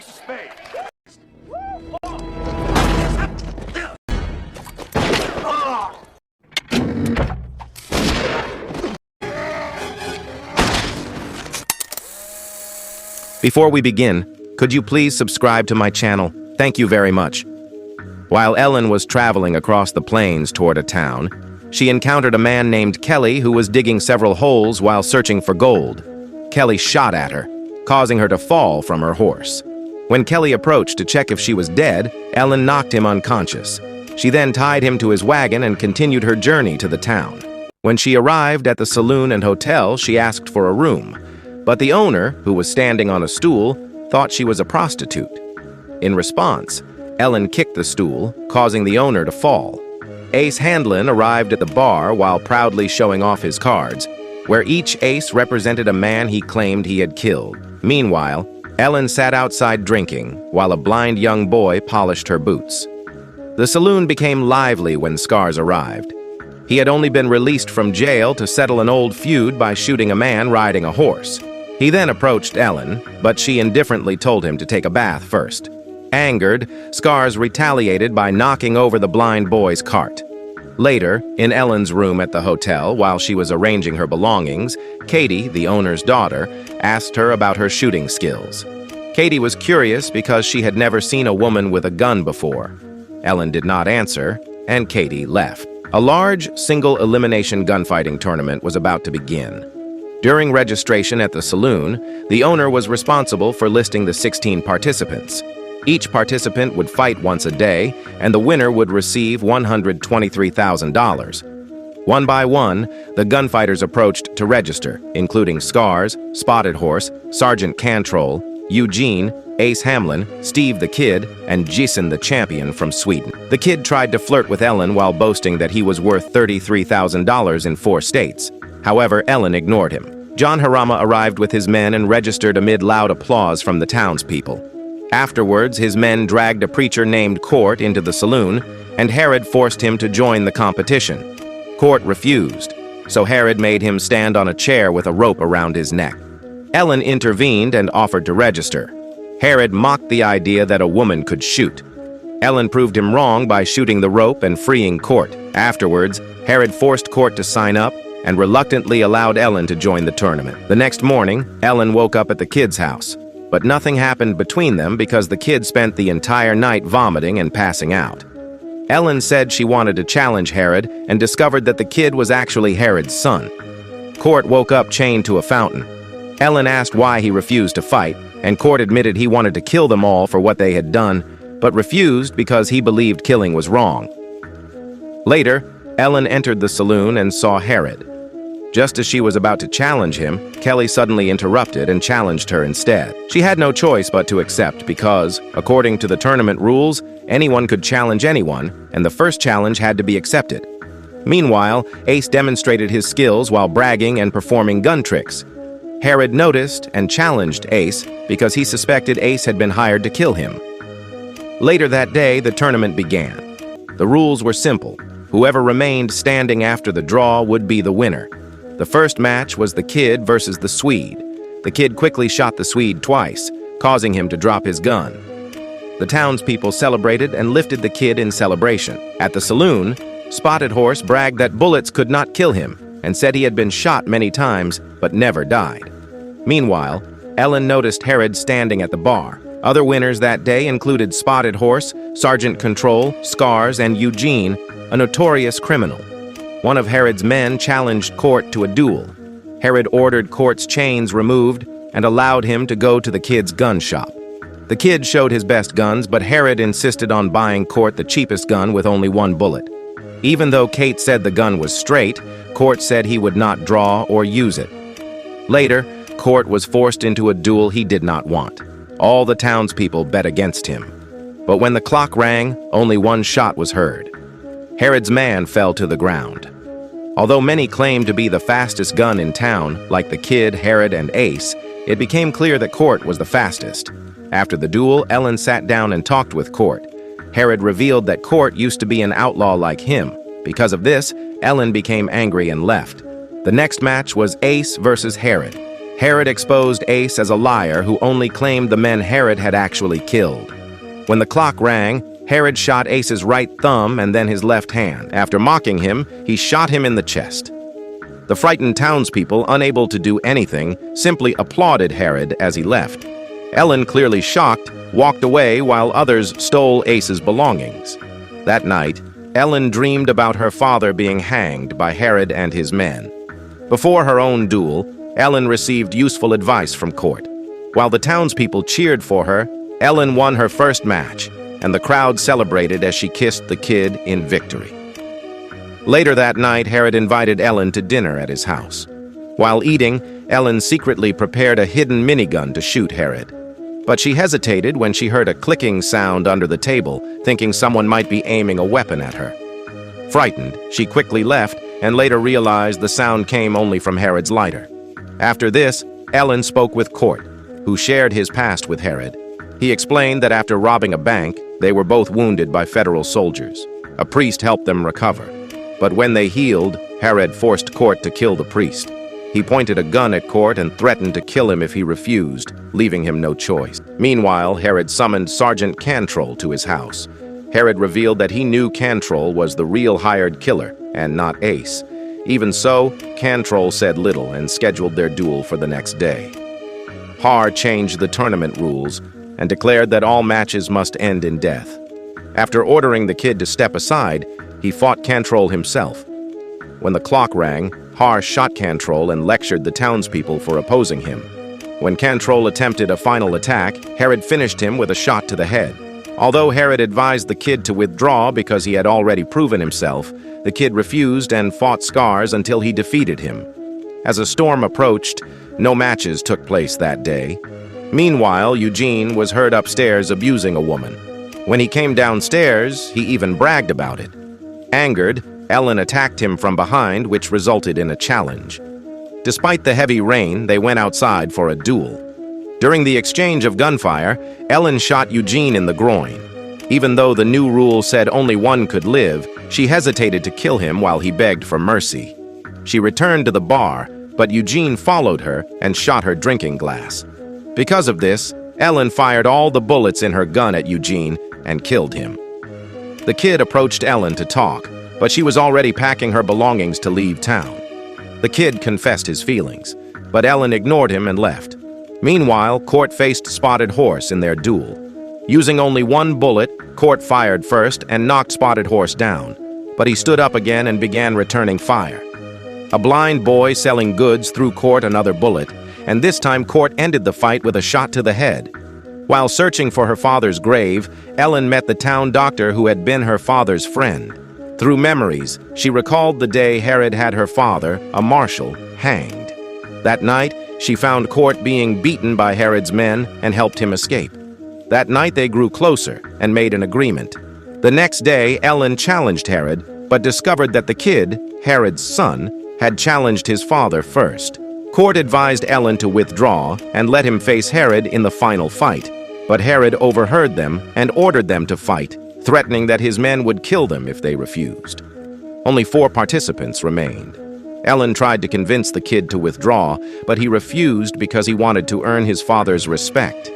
twice a spade. Before we begin, could you please subscribe to my channel? Thank you very much. While Ellen was traveling across the plains toward a town, she encountered a man named Kelly who was digging several holes while searching for gold. Kelly shot at her, causing her to fall from her horse. When Kelly approached to check if she was dead, Ellen knocked him unconscious. She then tied him to his wagon and continued her journey to the town. When she arrived at the saloon and hotel, she asked for a room. But the owner, who was standing on a stool, thought she was a prostitute. In response, Ellen kicked the stool, causing the owner to fall. Ace Handlin arrived at the bar while proudly showing off his cards, where each ace represented a man he claimed he had killed. Meanwhile, Ellen sat outside drinking, while a blind young boy polished her boots. The saloon became lively when Scars arrived. He had only been released from jail to settle an old feud by shooting a man riding a horse. He then approached Ellen, but she indifferently told him to take a bath first. Angered, Scars retaliated by knocking over the blind boy's cart. Later, in Ellen's room at the hotel, while she was arranging her belongings, Katie, the owner's daughter, asked her about her shooting skills. Katie was curious because she had never seen a woman with a gun before. Ellen did not answer, and Katie left. A large, single-elimination gunfighting tournament was about to begin. During registration at the saloon, the owner was responsible for listing the 16 participants. Each participant would fight once a day, and the winner would receive $123,000. One by one, the gunfighters approached to register, including Scars, Spotted Horse, Sergeant Cantrell, Eugene, Ace Hamlin, Steve the Kid, and Jason the Champion from Sweden. The Kid tried to flirt with Ellen while boasting that he was worth $33,000 in 4 states. However, Ellen ignored him. John Harama arrived with his men and registered amid loud applause from the townspeople. Afterwards, his men dragged a preacher named Court into the saloon, and Herod forced him to join the competition. Court refused, so Herod made him stand on a chair with a rope around his neck. Ellen intervened and offered to register. Herod mocked the idea that a woman could shoot. Ellen proved him wrong by shooting the rope and freeing Court. Afterwards, Herod forced Court to sign up and reluctantly allowed Ellen to join the tournament. The next morning, Ellen woke up at the kid's house, but nothing happened between them because the kid spent the entire night vomiting and passing out. Ellen said she wanted to challenge Herod and discovered that the kid was actually Herod's son. Court woke up chained to a fountain. Ellen asked why he refused to fight, and Court admitted he wanted to kill them all for what they had done, but refused because he believed killing was wrong. Later, Ellen entered the saloon and saw Herod. Just as she was about to challenge him, Kelly suddenly interrupted and challenged her instead. She had no choice but to accept because, according to the tournament rules, anyone could challenge anyone, and the first challenge had to be accepted. Meanwhile, Ace demonstrated his skills while bragging and performing gun tricks. Herod noticed and challenged Ace because he suspected Ace had been hired to kill him. Later that day, the tournament began. The rules were simple. Whoever remained standing after the draw would be the winner. The first match was the Kid versus the Swede. The Kid quickly shot the Swede twice, causing him to drop his gun. The townspeople celebrated and lifted the Kid in celebration. At the saloon, Spotted Horse bragged that bullets could not kill him and said he had been shot many times but never died. Meanwhile, Ellen noticed Herod standing at the bar. Other winners that day included Spotted Horse, Sergeant Cantrell, Scars, and Eugene, a notorious criminal. One of Herod's men challenged Court to a duel. Herod ordered Court's chains removed and allowed him to go to the Kid's gun shop. The Kid showed his best guns, but Herod insisted on buying Court the cheapest gun with only 1 bullet. Even though Kate said the gun was straight, Court said he would not draw or use it. Later, Court was forced into a duel he did not want. All the townspeople bet against him. But when the clock rang, only 1 shot was heard. Herod's man fell to the ground. Although many claimed to be the fastest gun in town, like the Kid, Herod, and Ace, it became clear that Court was the fastest. After the duel, Ellen sat down and talked with Court. Herod revealed that Court used to be an outlaw like him. Because of this, Ellen became angry and left. The next match was Ace versus Herod. Herod exposed Ace as a liar who only claimed the men Herod had actually killed. When the clock rang, Herod shot Ace's right thumb and then his left hand. After mocking him, he shot him in the chest. The frightened townspeople, unable to do anything, simply applauded Herod as he left. Ellen, clearly shocked, walked away while others stole Ace's belongings. That night, Ellen dreamed about her father being hanged by Herod and his men. Before her own duel, Ellen received useful advice from Court. While the townspeople cheered for her, Ellen won her first match, and the crowd celebrated as she kissed the kid in victory. Later that night, Herod invited Ellen to dinner at his house. While eating, Ellen secretly prepared a hidden minigun to shoot Herod. But she hesitated when she heard a clicking sound under the table, thinking someone might be aiming a weapon at her. Frightened, she quickly left and later realized the sound came only from Herod's lighter. After this, Ellen spoke with Court, who shared his past with Herod. He explained that after robbing a bank, they were both wounded by federal soldiers. A priest helped them recover. But when they healed, Herod forced Court to kill the priest. He pointed a gun at Court and threatened to kill him if he refused, leaving him no choice. Meanwhile, Herod summoned Sergeant Cantrell to his house. Herod revealed that he knew Cantrell was the real hired killer and not Ace. Even so, Cantrell said little and scheduled their duel for the next day. Har changed the tournament rules and declared that all matches must end in death. After ordering the kid to step aside, he fought Cantrell himself. When the clock rang, Har shot Cantrell and lectured the townspeople for opposing him. When Cantrell attempted a final attack, Herod finished him with a shot to the head. Although Herod advised the kid to withdraw because he had already proven himself, the kid refused and fought Scars until he defeated him. As a storm approached, no matches took place that day. Meanwhile, Eugene was heard upstairs abusing a woman. When he came downstairs, he even bragged about it. Angered, Ellen attacked him from behind, which resulted in a challenge. Despite the heavy rain, they went outside for a duel. During the exchange of gunfire, Ellen shot Eugene in the groin. Even though the new rule said only one could live, she hesitated to kill him while he begged for mercy. She returned to the bar, but Eugene followed her and shot her drinking glass. Because of this, Ellen fired all the bullets in her gun at Eugene and killed him. The kid approached Ellen to talk, but she was already packing her belongings to leave town. The kid confessed his feelings, but Ellen ignored him and left. Meanwhile, Court faced Spotted Horse in their duel. Using only one bullet, Court fired first and knocked Spotted Horse down, but he stood up again and began returning fire. A blind boy selling goods threw Court another bullet, and this time Court ended the fight with a shot to the head. While searching for her father's grave, Ellen met the town doctor who had been her father's friend. Through memories, she recalled the day Herod had her father, a marshal, hanged. That night, she found Court being beaten by Herod's men and helped him escape. That night they grew closer and made an agreement. The next day, Ellen challenged Herod, but discovered that the kid, Herod's son, had challenged his father first. Court advised Ellen to withdraw and let him face Herod in the final fight, but Herod overheard them and ordered them to fight, threatening that his men would kill them if they refused. Only 4 participants remained. Ellen tried to convince the kid to withdraw, but he refused because he wanted to earn his father's respect.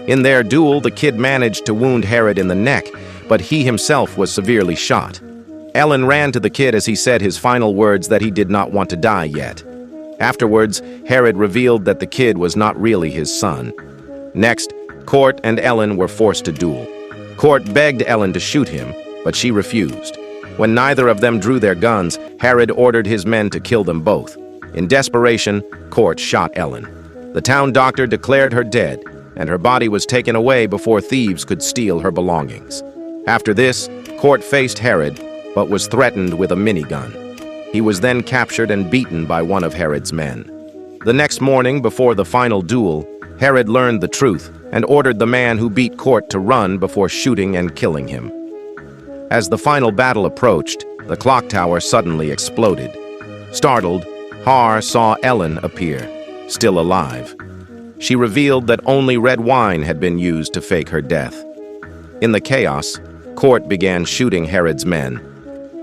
In their duel, the kid managed to wound Herod in the neck, but he himself was severely shot. Ellen ran to the kid as he said his final words that he did not want to die yet. Afterwards, Herod revealed that the kid was not really his son. Next, Court and Ellen were forced to duel. Court begged Ellen to shoot him, but she refused. When neither of them drew their guns, Herod ordered his men to kill them both. In desperation, Court shot Ellen. The town doctor declared her dead, and her body was taken away before thieves could steal her belongings. After this, Court faced Herod, but was threatened with a minigun. He was then captured and beaten by one of Herod's men. The next morning, before the final duel, Herod learned the truth and ordered the man who beat Court to run before shooting and killing him. As the final battle approached, the clock tower suddenly exploded. Startled, Har saw Ellen appear, still alive. She revealed that only red wine had been used to fake her death. In the chaos, Court began shooting Herod's men.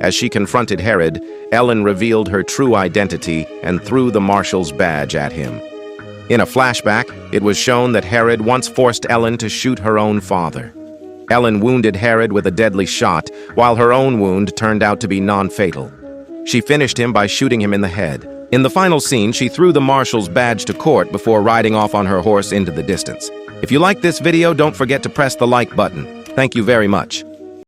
As she confronted Herod, Ellen revealed her true identity and threw the marshal's badge at him. In a flashback, it was shown that Herod once forced Ellen to shoot her own father. Ellen wounded Herod with a deadly shot, while her own wound turned out to be non-fatal. She finished him by shooting him in the head. In the final scene, she threw the marshal's badge to court before riding off on her horse into the distance. If you like this video, don't forget to press the like button. Thank you very much.